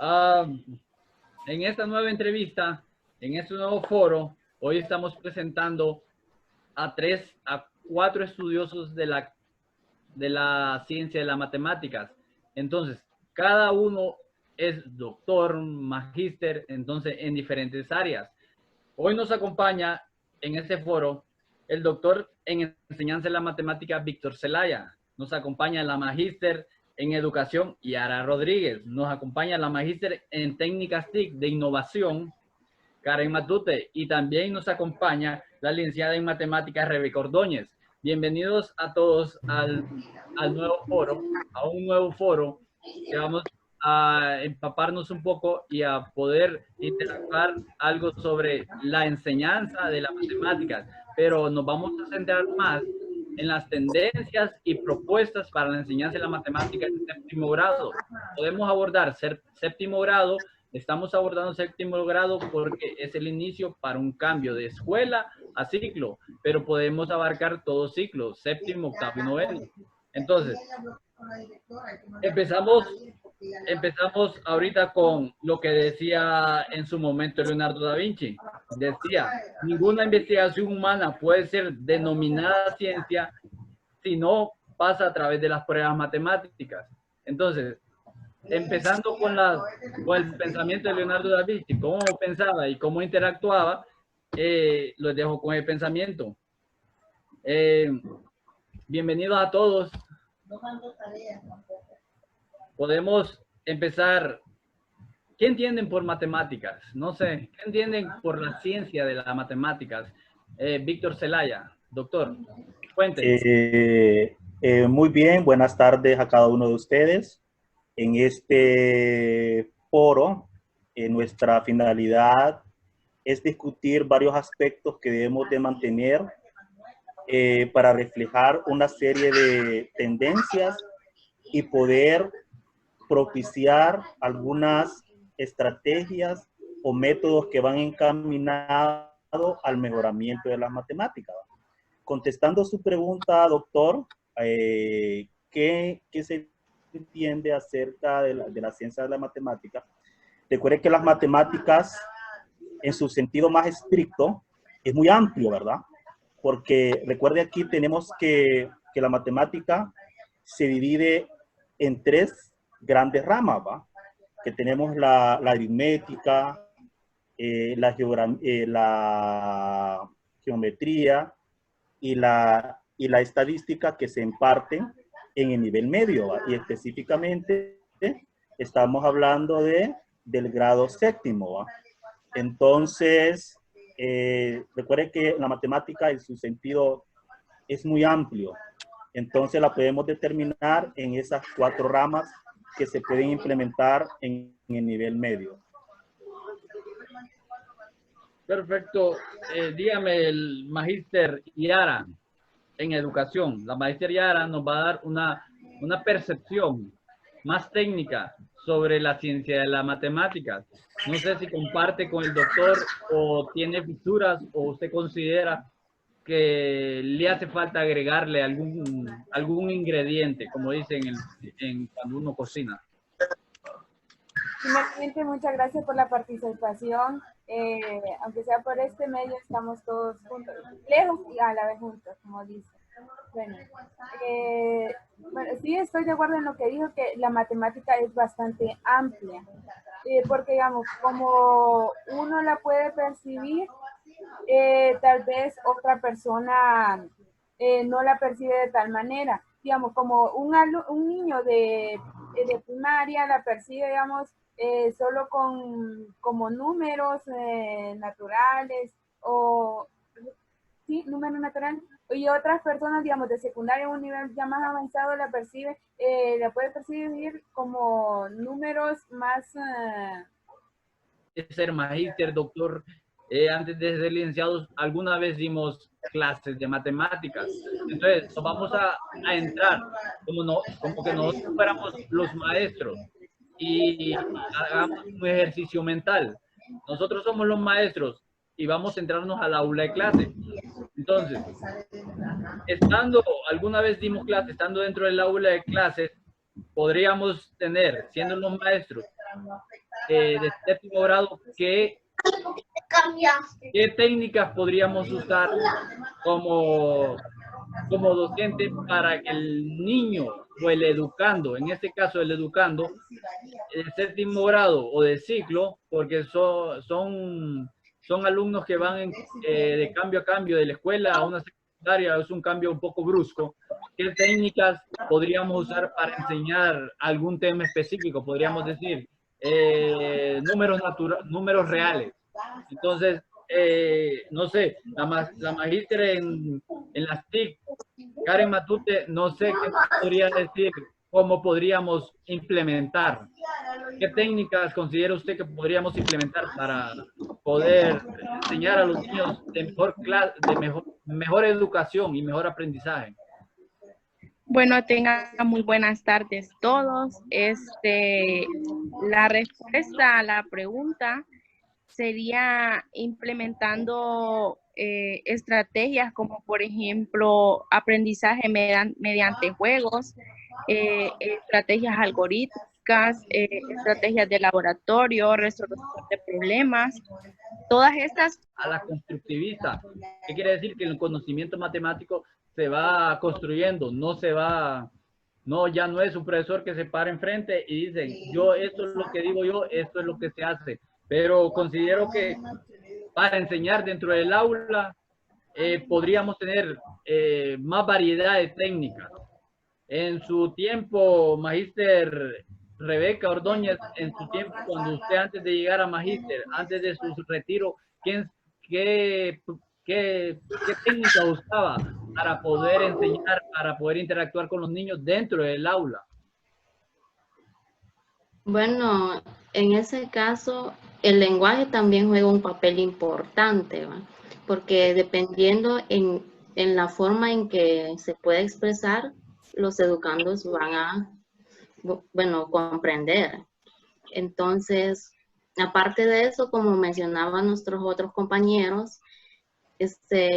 Ah, en esta nueva entrevista, en este nuevo foro, hoy estamos presentando a cuatro estudiosos de la ciencia de las matemáticas. Entonces, cada uno es doctor, magíster, entonces en diferentes áreas. Hoy nos acompaña en este foro el doctor en enseñanza de la matemática Víctor Zelaya. Nos acompaña la magíster en educación Yara Rodríguez. Nos acompaña la magíster en técnicas TIC de innovación Karen Matute. Y también nos acompaña la licenciada en matemáticas Rebeca Ordóñez. Bienvenidos a todos al nuevo foro, a un nuevo foro que vamos a empaparnos un poco y a poder interactuar algo sobre la enseñanza de las matemáticas, pero nos vamos a centrar más en las tendencias y propuestas para la enseñanza de la matemática en séptimo grado. Podemos abordar séptimo grado, estamos abordando séptimo grado porque es el inicio para un cambio de escuela a ciclo, pero podemos abarcar todo ciclo, séptimo, octavo y noveno. Entonces, empezamos ahorita con lo que decía en su momento Leonardo da Vinci. Decía, ninguna investigación humana puede ser denominada ciencia si no pasa a través de las pruebas matemáticas. Entonces, empezando con el pensamiento de Leonardo da Vinci, cómo pensaba y cómo interactuaba, los dejo con el pensamiento. Bienvenidos a todos. Podemos empezar. ¿Qué entienden por matemáticas? No sé, ¿qué entienden por la ciencia de las matemáticas? Víctor Zelaya, doctor, cuéntenos. Muy bien, buenas tardes a cada uno de ustedes. En este foro, nuestra finalidad es discutir varios aspectos que debemos de mantener para reflejar una serie de tendencias y poder propiciar algunas estrategias o métodos que van encaminados al mejoramiento de las matemáticas. Contestando su pregunta, doctor, ¿qué se entiende acerca de la ciencia de la matemática? Recuerde que las matemáticas, en su sentido más estricto, es muy amplio, ¿verdad? Porque recuerde aquí tenemos que la matemática se divide en tres grandes ramas, ¿va? Que tenemos la aritmética, la geometría y la estadística que se imparten en el nivel medio, ¿va? Y específicamente estamos hablando del grado séptimo, ¿va? Entonces, recuerde que la matemática en su sentido es muy amplio. Entonces la podemos determinar en esas cuatro ramas que se pueden implementar en el nivel medio. Perfecto. Dígame, el magíster Yara en educación. La magíster Yara nos va a dar una percepción más técnica sobre la ciencia de las matemáticas. No sé si comparte con el doctor o tiene fisuras o usted considera que le hace falta agregarle algún ingrediente, como dicen cuando uno cocina. Primeramente, muchas gracias por la participación. Aunque sea por este medio, estamos todos juntos, lejos y a la vez juntos, como dice. Bueno, sí estoy de acuerdo en lo que dijo, que la matemática es bastante amplia, porque digamos, como uno la puede percibir, tal vez otra persona no la percibe de tal manera. Digamos, como un niño de primaria la percibe, digamos, solo como números naturales o sí, números naturales, y otras personas, digamos, de secundaria a un nivel ya más avanzado la puede percibir como números más... Ser magíster, doctor, antes de ser licenciados, alguna vez dimos clases de matemáticas. Entonces, nos vamos a entrar como que nosotros fuéramos los maestros y hagamos un ejercicio mental. Nosotros somos los maestros y vamos a entrarnos al aula de clase. Entonces, alguna vez dimos clase, estando dentro del aula de clases, podríamos tener, siendo los maestros, de séptimo grado, ¿qué técnicas podríamos usar como docente para que el niño o el educando, en este caso el educando, de séptimo grado o de ciclo, porque son alumnos que van de cambio a cambio de la escuela a una secundaria, es un cambio un poco brusco? ¿Qué técnicas podríamos usar para enseñar algún tema específico? Podríamos decir números reales. Entonces, no sé, la magíster en las TIC, Karen Matute, no sé qué podría decir, cómo podríamos implementar. ¿Qué técnicas considera usted que podríamos implementar para poder enseñar a los niños de mejor educación y mejor aprendizaje? Bueno, tengan muy buenas tardes todos. La respuesta a la pregunta sería implementando estrategias como, por ejemplo, aprendizaje mediante juegos, estrategias algorítmicas, estrategias de laboratorio, resolución de problemas. Todas estas... A la constructivista. ¿Qué quiere decir? Que el conocimiento matemático se va construyendo, ya no es un profesor que se para enfrente y dice, esto es lo que digo yo, esto es lo que se hace. Pero considero que para enseñar dentro del aula podríamos tener más variedad de técnicas. En su tiempo, magíster Rebeca Ordóñez, en su tiempo, cuando usted antes de llegar a magíster, antes de su retiro, ¿qué técnica usaba para poder enseñar, para poder interactuar con los niños dentro del aula? Bueno, en ese caso, el lenguaje también juega un papel importante, ¿va? Porque dependiendo en la forma en que se puede expresar, los educandos van a, comprender. Entonces, aparte de eso, como mencionaban nuestros otros compañeros,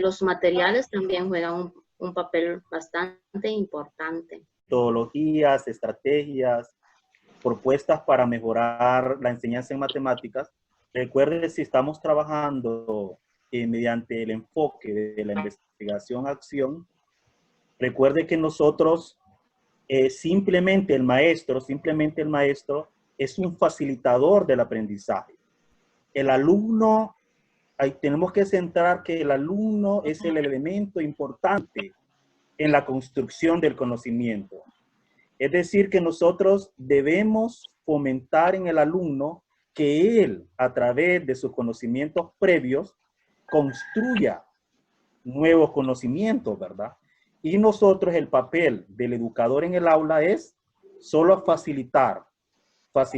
los materiales también juegan un papel bastante importante. Metodologías, estrategias, propuestas para mejorar la enseñanza en matemáticas. Recuerde, si estamos trabajando mediante el enfoque de la investigación-acción, recuerde que nosotros simplemente el maestro es un facilitador del aprendizaje. El alumno, ahí tenemos que centrar que el alumno es el elemento importante en la construcción del conocimiento. Es decir, que nosotros debemos fomentar en el alumno que él, a través de sus conocimientos previos, construya nuevos conocimientos, ¿verdad? Y nosotros, el papel del educador en el aula es solo facilitar para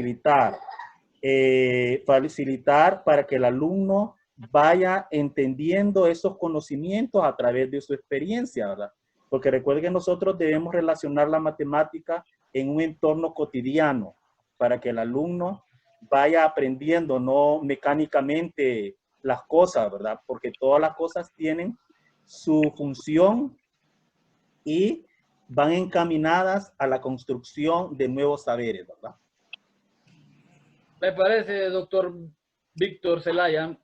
que el alumno vaya entendiendo esos conocimientos a través de su experiencia, ¿verdad? Porque recuerden que nosotros debemos relacionar la matemática en un entorno cotidiano para que el alumno vaya aprendiendo, no mecánicamente las cosas, ¿verdad? Porque todas las cosas tienen su función y van encaminadas a la construcción de nuevos saberes, ¿verdad? Me parece, doctor Víctor Zelaya.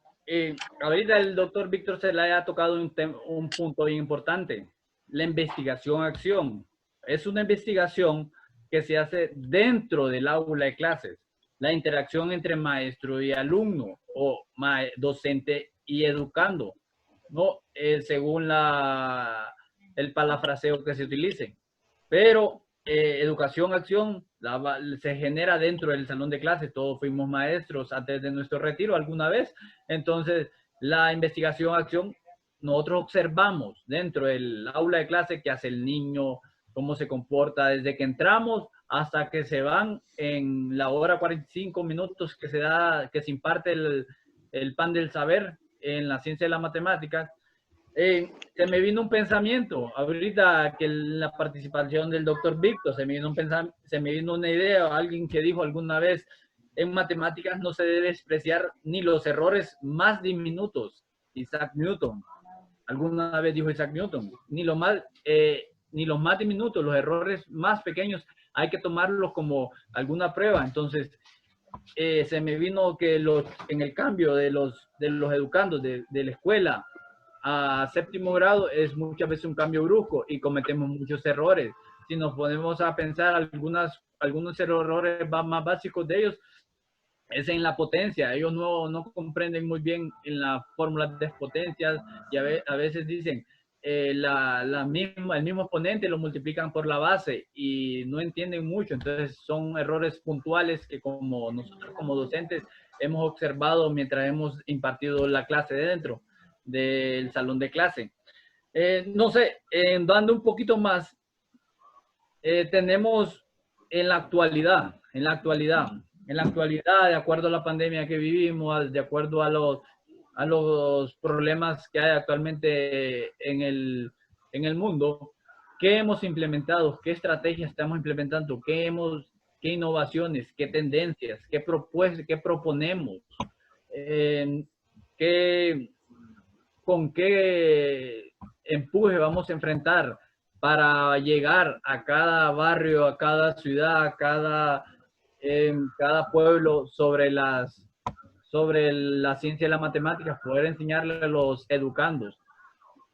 Ahorita el doctor Víctor Zelaya ha tocado un punto bien importante. La investigación-acción. Es una investigación que se hace dentro del aula de clases. La interacción entre maestro y alumno o docente y educando, ¿no? Según el parafraseo que se utilice. Pero educación-acción se genera dentro del salón de clases. Todos fuimos maestros antes de nuestro retiro alguna vez. Entonces, la investigación-acción, nosotros observamos dentro del aula de clase qué hace el niño, cómo se comporta desde que entramos hasta que se van en la hora 45 minutos que se imparte el pan del saber en la ciencia de la matemática. Se me vino un pensamiento, ahorita que la participación del doctor Víctor, se me vino una idea, alguien que dijo alguna vez, en matemáticas no se debe despreciar ni los errores más diminutos. Isaac Newton, alguna vez dijo Isaac Newton, ni los más diminutos, los errores más pequeños, hay que tomarlos como alguna prueba. Entonces, se me vino que en el cambio de los educandos de la escuela a séptimo grado es muchas veces un cambio brusco y cometemos muchos errores. Si nos ponemos a pensar algunos errores más básicos de ellos, es en la potencia. Ellos no comprenden muy bien en las fórmulas de potencias y a veces dicen el mismo exponente lo multiplican por la base y no entienden mucho. Entonces son errores puntuales que como nosotros como docentes hemos observado mientras hemos impartido la clase dentro del salón de clase. No sé, dando un poquito más, tenemos en la actualidad, de acuerdo a la pandemia que vivimos, de acuerdo a los problemas que hay actualmente en el mundo, ¿qué hemos implementado? ¿Qué estrategias estamos implementando? ¿Qué innovaciones? ¿Qué tendencias? ¿Qué proponemos? ¿Con qué empuje vamos a enfrentar para llegar a cada barrio, a cada ciudad, a cada pueblo sobre la ciencia y las matemáticas, poder enseñarle a los educandos?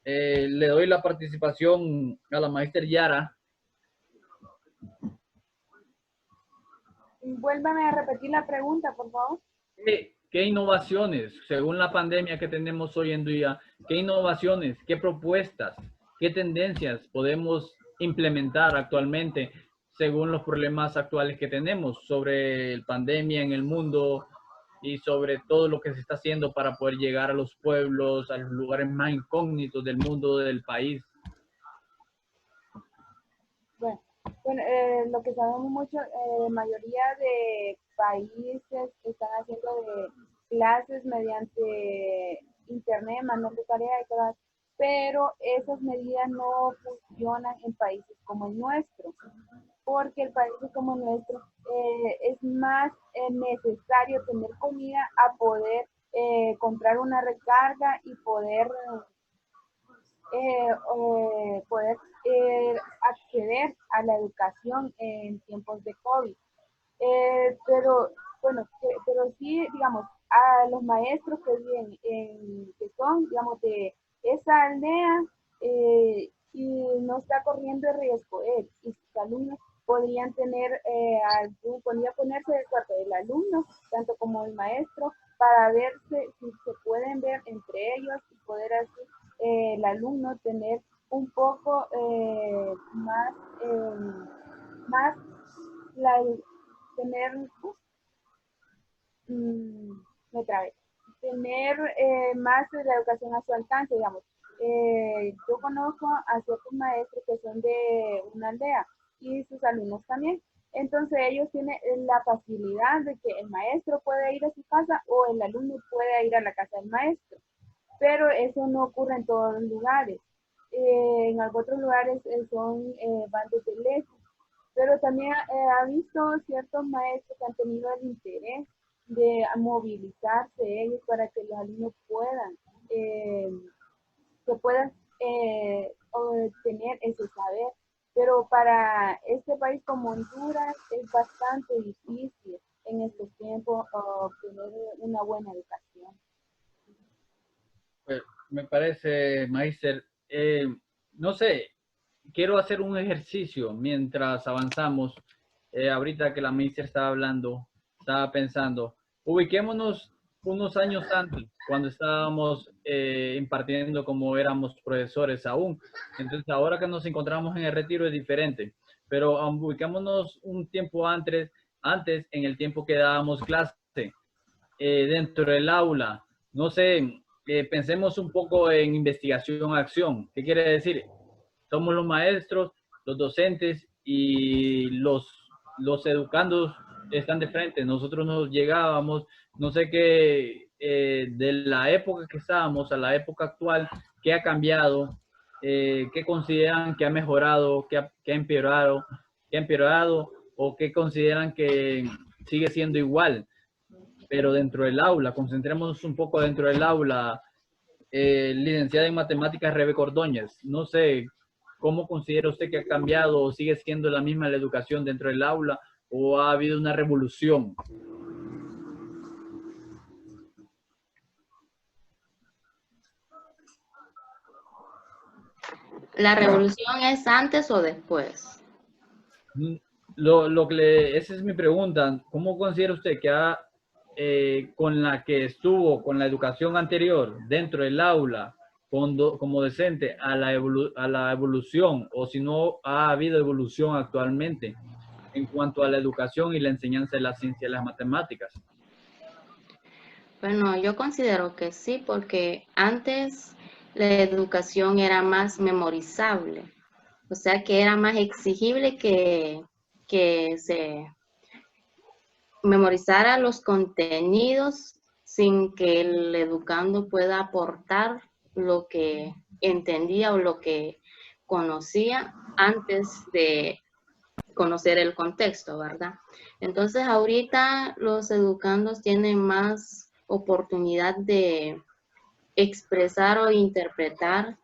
Le doy la participación a la maestra Yara. Vuélvame a repetir la pregunta, por favor. ¿Qué innovaciones, según la pandemia que tenemos hoy en día, qué innovaciones, qué propuestas, qué tendencias podemos implementar actualmente según los problemas actuales que tenemos sobre la pandemia en el mundo y sobre todo lo que se está haciendo para poder llegar a los pueblos, a los lugares más incógnitos del mundo, del país? Bueno, lo que sabemos mucho, mayoría de países están haciendo de clases mediante internet, mandando tarea y todo, pero esas medidas no funcionan en países como el nuestro, porque el país como el nuestro es más necesario tener comida a poder comprar una recarga y poder acceder a la educación en tiempos de COVID. Pero sí, digamos, a los maestros que viven que son, digamos, de esa aldea y no está corriendo el riesgo él y sus alumnos podrían tener podría ponerse de cuarto del alumno, tanto como el maestro, para verse si se pueden ver entre ellos y poder así el alumno tener un poco más tener tener más de la educación a su alcance, digamos. Yo conozco a ciertos maestros que son de una aldea y sus alumnos también. Entonces ellos tienen la facilidad de que el maestro puede ir a su casa o el alumno puede ir a la casa del maestro. Pero eso no ocurre en todos los lugares. En otros lugares van desde lejos. Pero también ha visto ciertos maestros que han tenido el interés de movilizarse ellos para que los alumnos puedan obtener ese saber. Pero para este país como Honduras es bastante difícil en estos tiempos obtener una buena educación. Pues, me parece, Maister, no sé, quiero hacer un ejercicio mientras avanzamos. Ahorita que la Maister estaba hablando, estaba pensando, ubiquémonos unos años antes, cuando estábamos impartiendo como éramos profesores aún. Entonces, ahora que nos encontramos en el retiro es diferente, pero ubicémonos un tiempo antes en el tiempo que dábamos clase, dentro del aula. No sé, pensemos un poco en investigación-acción. ¿Qué quiere decir? Somos los maestros, los docentes y los educandos están de frente. Nosotros nos llegábamos, no sé qué, de la época que estábamos a la época actual, qué ha cambiado, qué consideran que ha mejorado, qué ha empeorado, o qué consideran que sigue siendo igual. Pero dentro del aula, concentrémonos un poco dentro del aula. Licenciada en Matemáticas Rebeca Ordóñez, no sé, ¿cómo considera usted que ha cambiado o sigue siendo la misma la educación dentro del aula o ha habido una revolución? ¿La revolución es antes o después? Esa es mi pregunta. ¿Cómo considera usted que con la que estuvo, con la educación anterior, dentro del aula, como docente, a la evolución, o si no ha habido evolución actualmente en cuanto a la educación y la enseñanza de la ciencia y las matemáticas? Bueno, yo considero que sí, porque antes la educación era más memorizable, o sea que era más exigible que se memorizara los contenidos sin que el educando pueda aportar lo que entendía o lo que conocía antes de conocer el contexto, ¿verdad? Entonces ahorita los educandos tienen más oportunidad de expresar o interpretar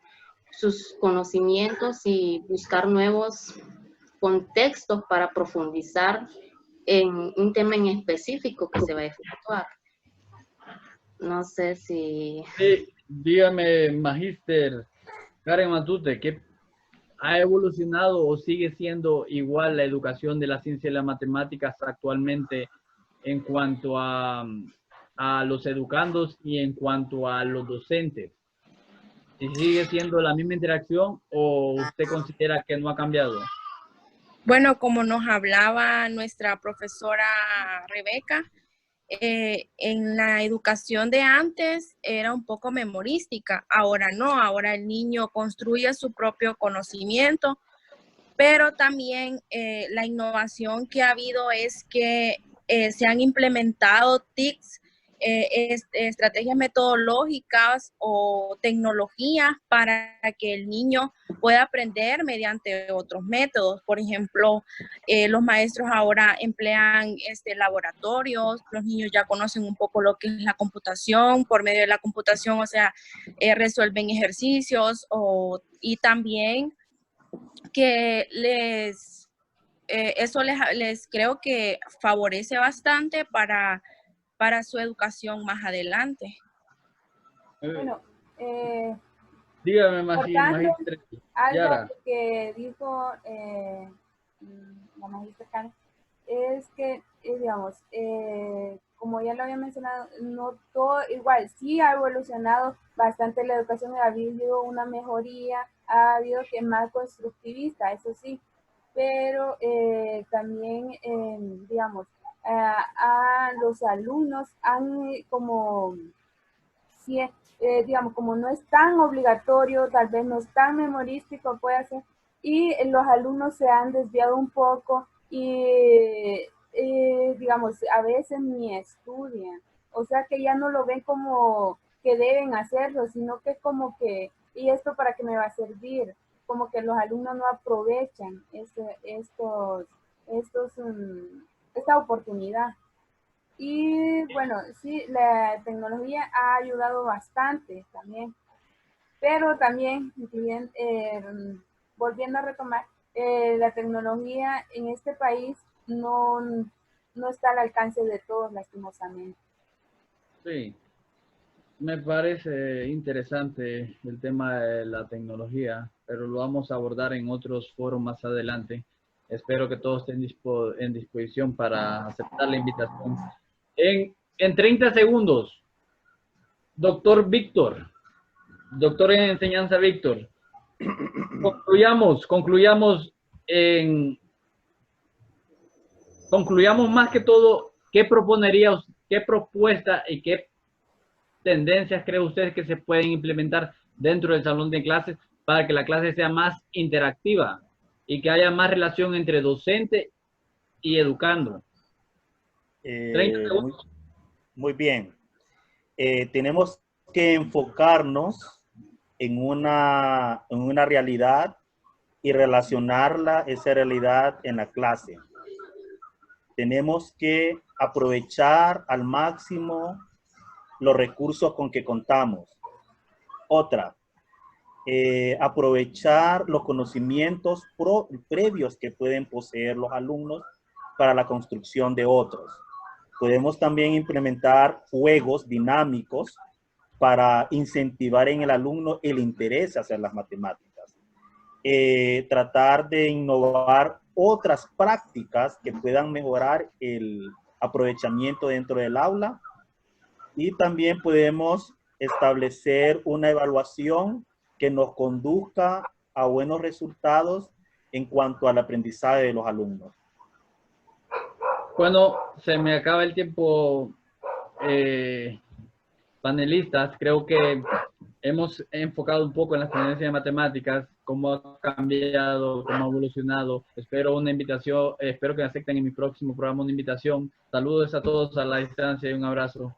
sus conocimientos y buscar nuevos contextos para profundizar en un tema en específico que se va a efectuar. No sé si... Dígame, Magíster Karen Matute, ¿qué ha evolucionado o sigue siendo igual la educación de la ciencia y las matemáticas actualmente en cuanto a los educandos y en cuanto a los docentes? ¿Y sigue siendo la misma interacción o usted considera que no ha cambiado? Bueno, como nos hablaba nuestra profesora Rebeca, en la educación de antes era un poco memorística, ahora no, ahora el niño construye su propio conocimiento, pero también la innovación que ha habido es que se han implementado TICs, estrategias metodológicas o tecnologías para que el niño pueda aprender mediante otros métodos. Por ejemplo, los maestros ahora emplean laboratorios, los niños ya conocen un poco lo que es la computación, por medio de la computación, o sea, resuelven ejercicios y también que eso les creo que favorece bastante para su educación más adelante. Bueno, Dígame, importante Magíster algo Yara. que dijo la maestra Karen, es que, digamos, como ya lo había mencionado, no todo, igual, sí ha evolucionado bastante la educación, ha habido una mejoría, ha habido que más constructivista, eso sí, pero también, digamos, a los alumnos han como, sí, digamos, como no es tan obligatorio, tal vez no es tan memorístico, puede ser, y los alumnos se han desviado un poco y, digamos, a veces ni estudian, o sea que ya no lo ven como que deben hacerlo, sino que como que, ¿y esto para qué me va a servir? Como que los alumnos no aprovechan esta oportunidad. Y bueno, sí, la tecnología ha ayudado bastante también, pero también, volviendo a retomar, la tecnología en este país no está al alcance de todos, lastimosamente. Sí, me parece interesante el tema de la tecnología, pero lo vamos a abordar en otros foros más adelante. Espero que todos estén en disposición para aceptar la invitación. En 30 segundos, doctor Víctor, doctor en enseñanza Víctor, concluyamos más que todo, ¿qué proponería, qué propuesta y qué tendencias cree usted que se pueden implementar dentro del salón de clases para que la clase sea más interactiva y que haya más relación entre docente y educando? 30 Muy, segundos. muy bien. Tenemos que enfocarnos en una realidad y relacionarla, esa realidad, en la clase. Tenemos que aprovechar al máximo los recursos con que contamos. Otra, aprovechar los conocimientos previos que pueden poseer los alumnos para la construcción de otros. Podemos también implementar juegos dinámicos para incentivar en el alumno el interés hacia las matemáticas. tratar de innovar otras prácticas que puedan mejorar el aprovechamiento dentro del aula, y también podemos establecer una evaluación que nos conduzca a buenos resultados en cuanto al aprendizaje de los alumnos. Bueno, se me acaba el tiempo, panelistas. Creo que hemos enfocado un poco en las tendencias de matemáticas, cómo ha cambiado, cómo ha evolucionado. Espero una invitación, espero que me acepten en mi próximo programa una invitación. Saludos a todos a la distancia y un abrazo.